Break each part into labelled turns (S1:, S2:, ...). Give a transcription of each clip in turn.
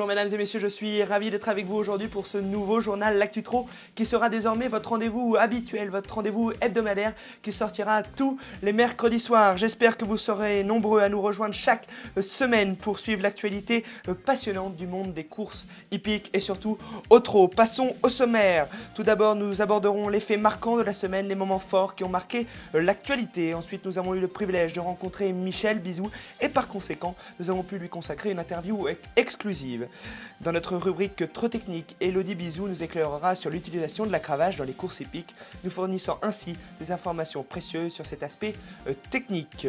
S1: Bonjour mesdames et messieurs, je suis ravi d'être avec vous aujourd'hui pour ce nouveau journal L'Actu Trot qui sera désormais votre rendez-vous habituel, votre rendez-vous hebdomadaire qui sortira tous les mercredis soirs. J'espère que vous serez nombreux à nous rejoindre chaque semaine pour suivre l'actualité passionnante du monde des courses hippiques et surtout au trot. Passons au sommaire. Tout d'abord, nous aborderons les faits marquants de la semaine, les moments forts qui ont marqué l'actualité. Ensuite, nous avons eu le privilège de rencontrer Michel Bizou et par conséquent, nous avons pu lui consacrer une interview exclusive. Dans notre rubrique Trop technique, Elodie Bizou nous éclairera sur l'utilisation de la cravache dans les courses hippiques, nous fournissant ainsi des informations précieuses sur cet aspect technique.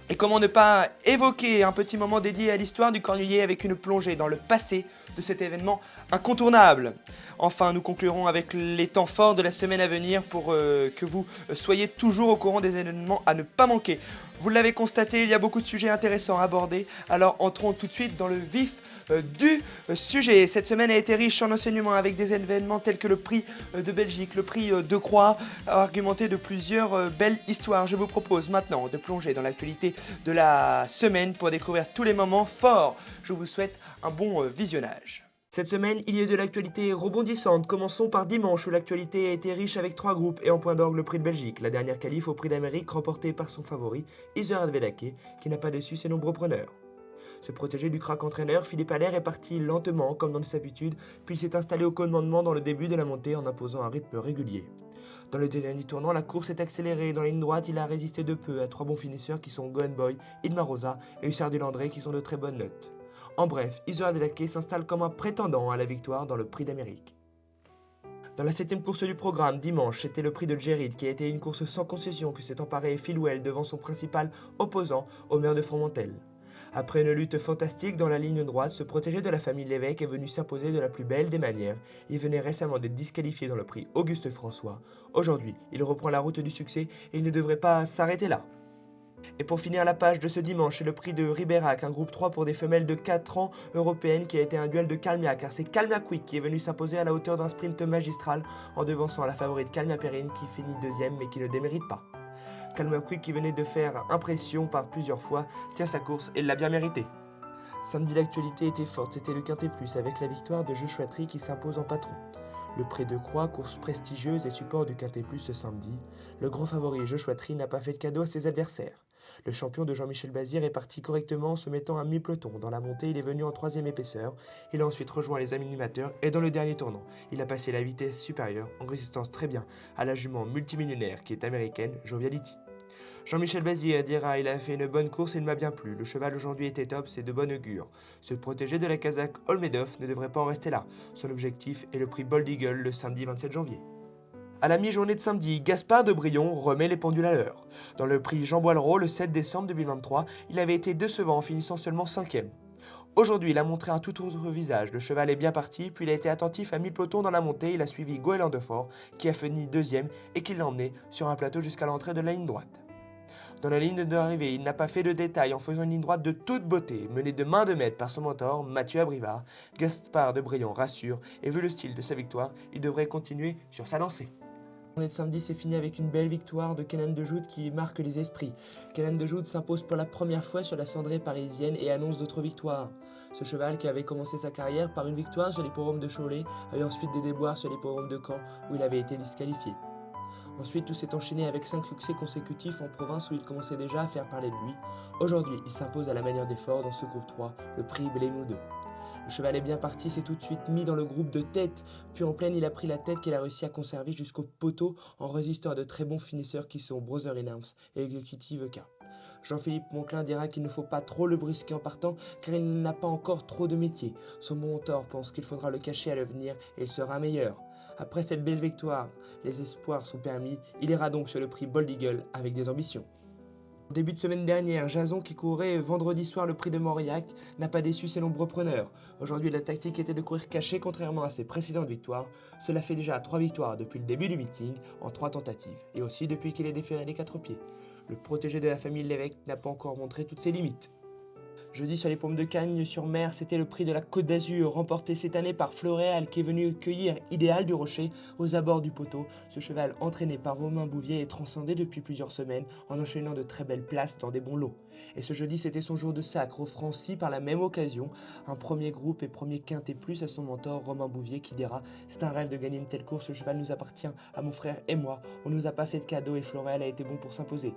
S1: Et comment ne pas évoquer un petit moment dédié à l'histoire du cornulier avec une plongée dans le passé de cet événement incontournable. Enfin, nous conclurons avec les temps forts de la semaine à venir pour que vous soyez toujours au courant des événements à ne pas manquer. Vous l'avez constaté, il y a beaucoup de sujets intéressants à aborder, alors entrons tout de suite dans le vif du sujet. Cette semaine a été riche en enseignements avec des événements tels que le prix de Belgique, le prix de Croix, argumenté de plusieurs belles histoires. Je vous propose maintenant de plonger dans l'actualité de la semaine pour découvrir tous les moments forts. Je vous souhaite un bon visionnage. Cette semaine, il y a de l'actualité rebondissante. Commençons par dimanche où l'actualité a été riche avec 3 groupes et en point d'orgue le prix de Belgique, la dernière qualif au prix d'Amérique remportée par son favori, Iser Vedake, qui n'a pas déçu ses nombreux preneurs. Se protéger du crack entraîneur, Philippe Allaire est parti lentement comme dans ses habitudes, puis il s'est installé au commandement dans le début de la montée en imposant un rythme régulier. Dans le dernier tournant, la course est accélérée. Dans la ligne droite, il a résisté de peu à 3 bons finisseurs qui sont Gohan Boy, Ilma Rosa et Hussard du Landré qui sont de très bonnes notes. En bref, Iser Vedake s'installe comme un prétendant à la victoire dans le prix d'Amérique. Dans la 7ème course du programme, dimanche, c'était le prix de Jerid qui a été une course sans concession que s'est emparé Phil Well devant son principal opposant, Omer de Fromentel. Après une lutte fantastique dans la ligne droite, ce protégé de la famille Lévesque est venu s'imposer de la plus belle des manières. Il venait récemment d'être disqualifié dans le prix Auguste François. Aujourd'hui, il reprend la route du succès et il ne devrait pas s'arrêter là. Et pour finir la page de ce dimanche, c'est le prix de Ribérac, un groupe 3 pour des femelles de 4 ans européennes qui a été un duel de Calmia, car c'est Calmia Quick qui est venu s'imposer à la hauteur d'un sprint magistral en devançant la favorite Calmia Perrine qui finit deuxième mais qui ne démérite pas. Calmia Quick qui venait de faire impression par plusieurs fois tient sa course et l'a bien mérité. Samedi l'actualité était forte, c'était le Quintet Plus avec la victoire de Joshua Tree qui s'impose en patron. Le prix de Croix, course prestigieuse et support du Quintet Plus ce samedi, le grand favori Joshua Tree n'a pas fait de cadeau à ses adversaires. Le champion de Jean-Michel Bazir est parti correctement en se mettant à mi-peloton. Dans la montée, il est venu en 3ème épaisseur. Il a ensuite rejoint les animateurs et dans le dernier tournant, il a passé la vitesse supérieure en résistance très bien à la jument multimillionnaire qui est américaine, Joviality. Jean-Michel Bazir dira il a fait une bonne course et il m'a bien plu. Le cheval aujourd'hui était top, c'est de bonne augure. Ce protégé de la Kazakh Olmedov ne devrait pas en rester là. Son objectif est le prix Bold Eagle le samedi 27 janvier. À la mi-journée de samedi, Gaspard de Brion remet les pendules à l'heure. Dans le prix Jean Boileau le 7 décembre 2023, il avait été décevant en finissant seulement 5ème. Aujourd'hui, il a montré un tout autre visage. Le cheval est bien parti, puis il a été attentif à mi-peloton dans la montée. Il a suivi Goéland de Fort, qui a fini 2ème et qui l'a emmené sur un plateau jusqu'à l'entrée de la ligne droite. Dans la ligne d'arrivée, il n'a pas fait de détails en faisant une ligne droite de toute beauté, menée de main de maître par son mentor, Mathieu Abrivard. Gaspard de Brion rassure, et vu le style de sa victoire, il devrait continuer sur sa lancée. La journée de samedi s'est finie avec une belle victoire de Kenan de Joud qui marque les esprits. Kenan de Joud s'impose pour la première fois sur la cendrée parisienne et annonce d'autres victoires. Ce cheval qui avait commencé sa carrière par une victoire sur l'hippodrome de Cholet a eu ensuite des déboires sur l'hippodrome de Caen où il avait été disqualifié. Ensuite, tout s'est enchaîné avec 5 succès consécutifs en province où il commençait déjà à faire parler de lui. Aujourd'hui, il s'impose à la manière des forts dans ce groupe 3, le prix Blénou 2. Le cheval est bien parti, s'est tout de suite mis dans le groupe de tête, puis en pleine il a pris la tête qu'il a réussi à conserver jusqu'au poteau en résistant à de très bons finisseurs qui sont Brother in Arms et Executive K. Jean-Philippe Monclin dira qu'il ne faut pas trop le brusquer en partant car il n'a pas encore trop de métier. Son mentor pense qu'il faudra le cacher à l'avenir et il sera meilleur. Après cette belle victoire, les espoirs sont permis, il ira donc sur le prix Bold Eagle avec des ambitions. En début de semaine dernière, Jason qui courait vendredi soir le prix de Mauriac n'a pas déçu ses nombreux preneurs. Aujourd'hui, la tactique était de courir caché contrairement à ses précédentes victoires. Cela fait déjà 3 victoires depuis le début du meeting en 3 tentatives et aussi depuis qu'il est déféré les 4 pieds. Le protégé de la famille Lévesque n'a pas encore montré toutes ses limites. Jeudi sur les Paumes de Cagnes-sur-Mer, c'était le prix de la Côte d'Azur, remporté cette année par Floréal qui est venu cueillir Idéal du Rocher aux abords du poteau. Ce cheval entraîné par Romain Bouvier est transcendé depuis plusieurs semaines en enchaînant de très belles places dans des bons lots. Et ce jeudi, c'était son jour de sacre au Francy par la même occasion. Un premier groupe et premier quintet plus à son mentor Romain Bouvier qui dira « C'est un rêve de gagner une telle course, ce cheval nous appartient à mon frère et moi. On nous a pas fait de cadeau et Floréal a été bon pour s'imposer.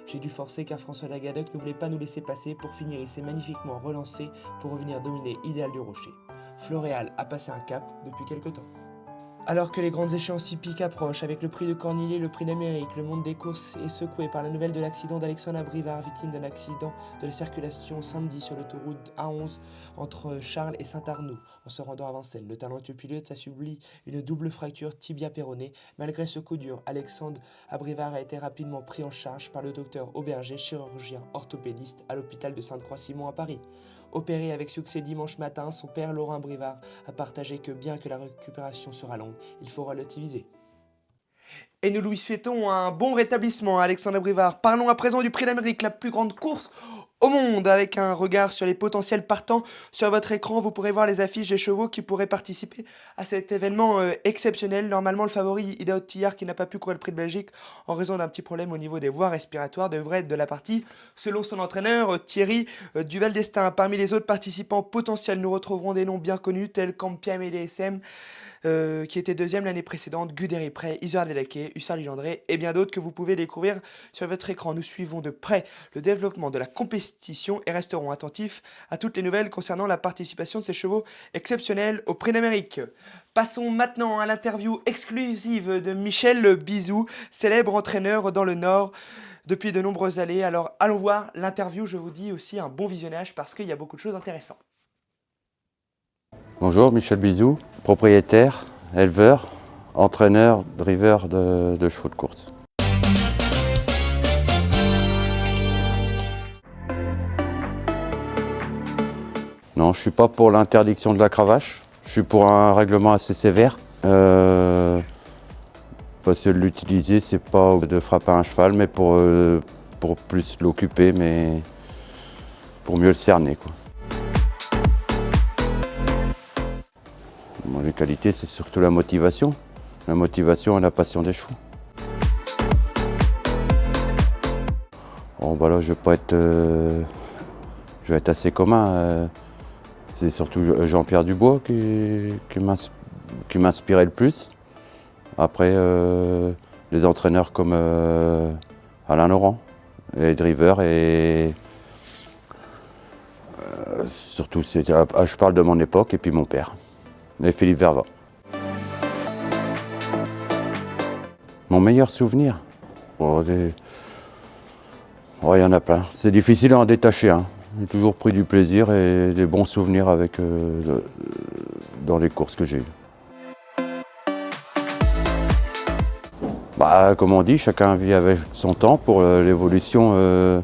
S1: J'ai dû forcer car François Lagadoc ne voulait pas nous laisser passer. Pour finir, il s'est magnifiquement relancé pour revenir dominer Idéal du Rocher. Floréal a passé un cap depuis quelque temps. » Alors que les grandes échéances hippiques approchent, avec le prix de Cornillé, le prix d'Amérique, le monde des courses est secoué par la nouvelle de l'accident d'Alexandre Abrivard, victime d'un accident de la circulation samedi sur l'autoroute A11 entre Charles et Saint-Arnoux. En se rendant à Vincennes, le talentueux pilote a subi une double fracture tibia-péronée. Malgré ce coup dur, Alexandre Abrivard a été rapidement pris en charge par le docteur Auberger, chirurgien orthopédiste à l'hôpital de Sainte-Croix-Simon à Paris. Opéré avec succès dimanche matin, son père Laurent Brivard a partagé que bien que la récupération sera longue, il faut relativiser. Et nous lui souhaitons un bon rétablissement à Alexandre Brivard. Parlons à présent du Prix d'Amérique, la plus grande course au monde. Avec un regard sur les potentiels partants sur votre écran, vous pourrez voir les affiches des chevaux qui pourraient participer à cet événement exceptionnel. Normalement, le favori Ida Ottillard, qui n'a pas pu courir le Prix de Belgique en raison d'un petit problème au niveau des voies respiratoires, devrait être de la partie selon son entraîneur Thierry Duval d'Estaing. Parmi les autres participants potentiels, nous retrouverons des noms bien connus tels qu'Ampiam et DSM, qui était deuxième l'année précédente, Guderi Prey, Isard Delaquet, Hussard Ligendré et bien d'autres que vous pouvez découvrir sur votre écran. Nous suivons de près le développement de la compétition et resterons attentifs à toutes les nouvelles concernant la participation de ces chevaux exceptionnels au Prix d'Amérique. Passons maintenant à l'interview exclusive de Michel Bizou, célèbre entraîneur dans le Nord depuis de nombreuses années. Alors allons voir l'interview, je vous dis aussi un bon visionnage parce qu'il y a beaucoup de choses intéressantes.
S2: Bonjour, Michel Bizou, propriétaire, éleveur, entraîneur, driver de chevaux de course. Non, je ne suis pas pour l'interdiction de la cravache, je suis pour un règlement assez sévère. Parce que l'utiliser, c'est pas de frapper un cheval, mais pour plus l'occuper, mais pour mieux le cerner, quoi. Bon, les qualités, c'est surtout la motivation et la passion des chevaux. Bon, bah là, je vais être assez commun. C'est surtout Jean-Pierre Dubois qui m'inspirait le plus. Après, les entraîneurs comme Alain Laurent, les drivers et surtout, je parle de mon époque et puis mon père. Et Philippe Verva. Mon meilleur souvenir, il y en a plein. C'est difficile à en détacher. J'ai toujours pris du plaisir et des bons souvenirs dans les courses que j'ai eues. Comme on dit, chacun vit avec son temps. Pour l'évolution,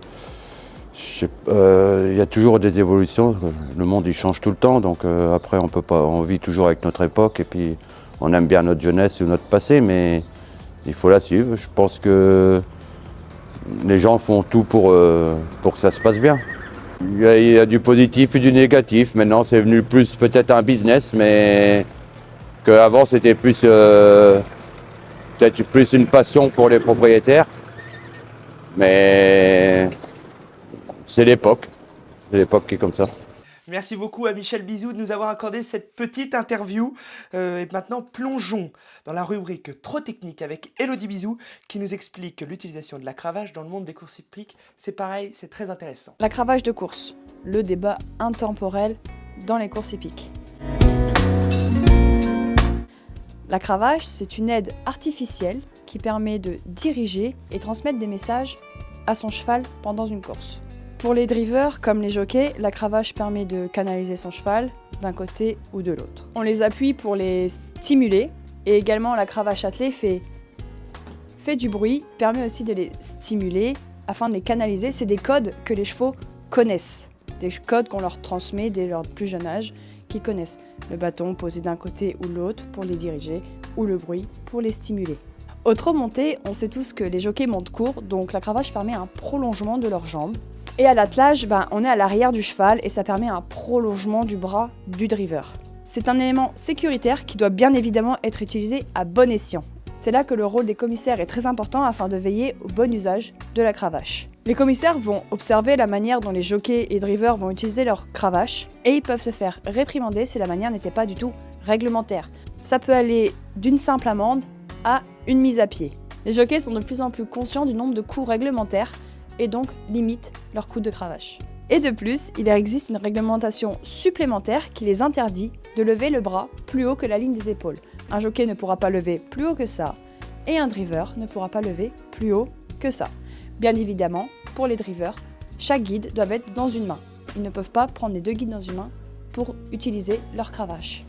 S2: il y a toujours des évolutions, le monde il change tout le temps, donc après on vit toujours avec notre époque et puis on aime bien notre jeunesse ou notre passé, mais il faut la suivre. Je pense que les gens font tout pour que ça se passe bien. Il y a du positif et du négatif, maintenant c'est venu plus peut-être un business, mais qu'avant c'était plus peut-être plus une passion pour les propriétaires, mais c'est l'époque qui est comme ça.
S1: Merci beaucoup à Michel Bizou de nous avoir accordé cette petite interview. Et maintenant, plongeons dans la rubrique Trop technique avec Elodie Bizou qui nous explique l'utilisation de la cravache dans le monde des courses hippiques. C'est pareil, c'est très intéressant.
S3: La cravache de course, le débat intemporel dans les courses hippiques. La cravache, c'est une aide artificielle qui permet de diriger et transmettre des messages à son cheval pendant une course. Pour les drivers, comme les jockeys, la cravache permet de canaliser son cheval d'un côté ou de l'autre. On les appuie pour les stimuler et également la cravache attelée fait du bruit, permet aussi de les stimuler afin de les canaliser. C'est des codes que les chevaux connaissent, des codes qu'on leur transmet dès leur plus jeune âge, qu'ils connaissent. Le bâton posé d'un côté ou de l'autre pour les diriger ou le bruit pour les stimuler. Au trot monté, on sait tous que les jockeys montent court, donc la cravache permet un prolongement de leurs jambes Et à l'attelage, on est à l'arrière du cheval et ça permet un prolongement du bras du driver. C'est un élément sécuritaire qui doit bien évidemment être utilisé à bon escient. C'est là que le rôle des commissaires est très important afin de veiller au bon usage de la cravache. Les commissaires vont observer la manière dont les jockeys et drivers vont utiliser leur cravache et ils peuvent se faire réprimander si la manière n'était pas du tout réglementaire. Ça peut aller d'une simple amende à une mise à pied. Les jockeys sont de plus en plus conscients du nombre de coups réglementaires et donc limitent leur coup de cravache. Et de plus, il existe une réglementation supplémentaire qui les interdit de lever le bras plus haut que la ligne des épaules. Un jockey ne pourra pas lever plus haut que ça, et un driver ne pourra pas lever plus haut que ça. Bien évidemment, pour les drivers, chaque guide doit être dans une main. Ils ne peuvent pas prendre les deux guides dans une main pour utiliser leur cravache.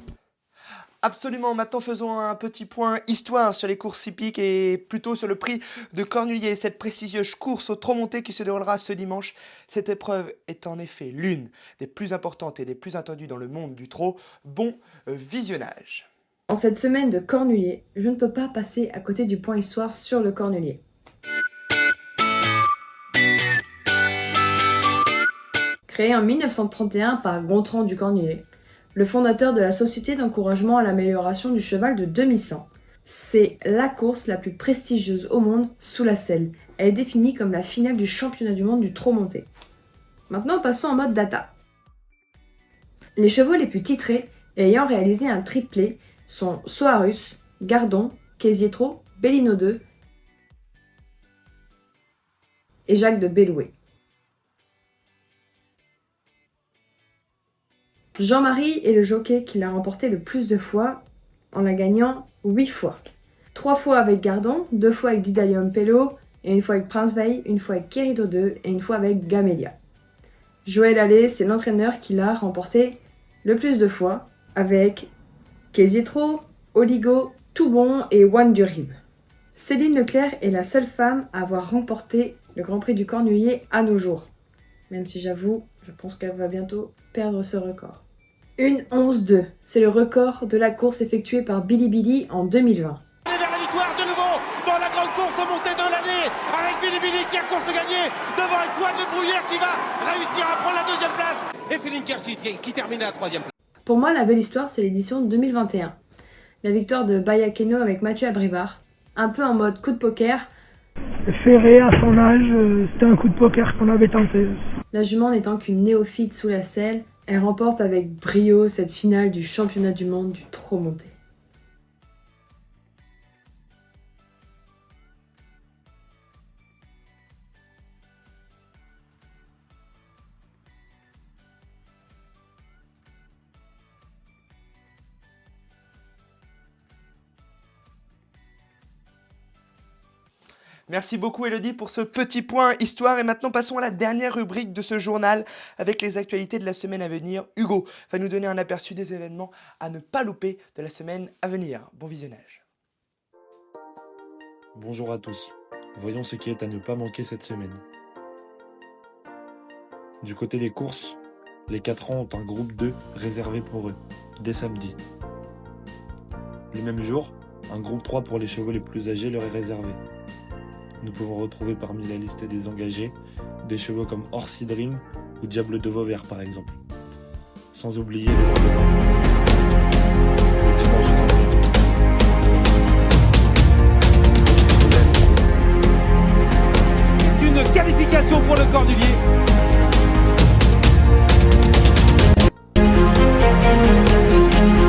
S1: Absolument, maintenant faisons un petit point histoire sur les courses hippiques et plutôt sur le prix de Cornulier, cette prestigieuse course au trot monté qui se déroulera ce dimanche. Cette épreuve est en effet l'une des plus importantes et des plus attendues dans le monde du trot. Bon visionnage.
S4: En cette semaine de Cornulier, je ne peux pas passer à côté du point histoire sur le Cornulier. Créé en 1931 par Gontran du Cornulier, le fondateur de la Société d'encouragement à l'amélioration du cheval de 2100. C'est la course la plus prestigieuse au monde sous la selle. Elle est définie comme la finale du championnat du monde du trot monté. Maintenant, passons en mode data. Les chevaux les plus titrés et ayant réalisé un triplé sont Soarus, Gardon, Késietro, Bellino II et Jacques de Bellouet. Jean-Marie est le jockey qui l'a remporté le plus de fois en la gagnant 8 fois. 3 fois avec Gardon, 2 fois avec Didalium Pello, et 1 fois avec Prince Veil, 1 fois avec Querido II et 1 fois avec Gamelia. Joël Allais, c'est l'entraîneur qui l'a remporté le plus de fois avec Késietro, Oligo, Toubon et Juan Durib. Céline Leclerc est la seule femme à avoir remporté le Grand Prix du Cornulier à nos jours. Même si j'avoue, je pense qu'elle va bientôt perdre ce record. 1:11:2, c'est le record de la course effectuée par Billy Billy en 2020.
S5: Vers la victoire de nouveau dans la grande course montée de l'année avec Billy Billy qui a course gagnée devant Antoine Le Brouillère qui va réussir à prendre la deuxième place et Féline Kershit qui termine à la troisième place.
S4: Pour moi, la belle histoire, c'est l'édition 2021. La victoire de Bayakeno avec Mathieu Abrivard, un peu en mode coup de poker.
S6: Ferré, à son âge, c'était un coup de poker qu'on avait tenté.
S4: La jument n'étant qu'une néophyte sous la selle, elle remporte avec brio cette finale du championnat du monde du trot monté.
S1: Merci beaucoup Elodie pour ce petit point histoire et maintenant passons à la dernière rubrique de ce journal avec les actualités de la semaine à venir. Hugo va nous donner un aperçu des événements à ne pas louper de la semaine à venir. Bon visionnage.
S7: Bonjour à tous, voyons ce qui est à ne pas manquer cette semaine. Du côté des courses, les 4 ans ont un groupe 2 réservé pour eux, dès samedi. Le même jour, un groupe 3 pour les chevaux les plus âgés leur est réservé. Nous pouvons retrouver parmi la liste des engagés des chevaux comme Orsi Dream ou Diable de Vauvert par exemple. Sans oublier le lendemain, le dimanche 31.
S5: C'est une qualification pour le Cornulier.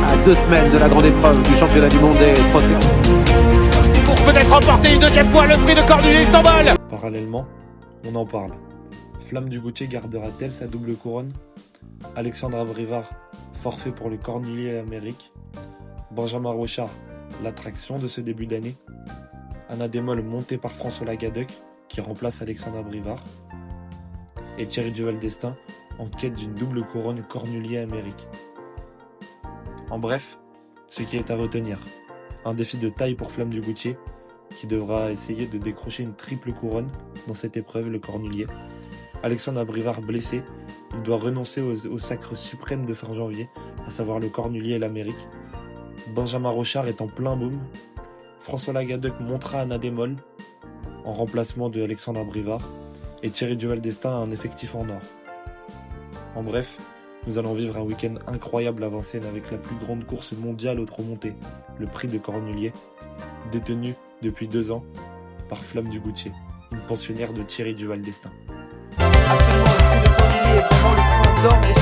S8: À 2 semaines de la grande épreuve du championnat du monde des trotteurs.
S5: Pour peut-être remporter une deuxième fois le prix de Cornulier, il s'envole.
S7: Parallèlement, on en parle. Flamme du Gautier gardera-t-elle sa double couronne? Alexandre Abrivard, forfait pour le Cornulier Amérique. Benjamin Rochard, l'attraction de ce début d'année. Anna Desmolles montée par François Lagadec, qui remplace Alexandre Abrivard. Et Thierry Duval d'Estaing, en quête d'une double couronne Cornulier Amérique. En bref, ce qui est à retenir. Un défi de taille pour Flamme du Gautier, qui devra essayer de décrocher une triple couronne dans cette épreuve, le Cornulier. Alexandre Abrivard blessé, il doit renoncer au sacre suprême de fin janvier, à savoir le Cornulier et l'Amérique. Benjamin Rochard est en plein boom. François Lagadec montera Anna Desmolles, en remplacement de Alexandre Abrivard. et Thierry Duval d'Estaing a un effectif en or. En bref, nous allons vivre un week-end incroyable à Vincennes avec la plus grande course mondiale au trot monté, le prix de Cornulier, détenu depuis 2 ans par Flamme du Goutier, une pensionnaire de Thierry Duval d'Estaing.
S1: Absolument, le prix de Cornulier est vraiment le point d'orgue.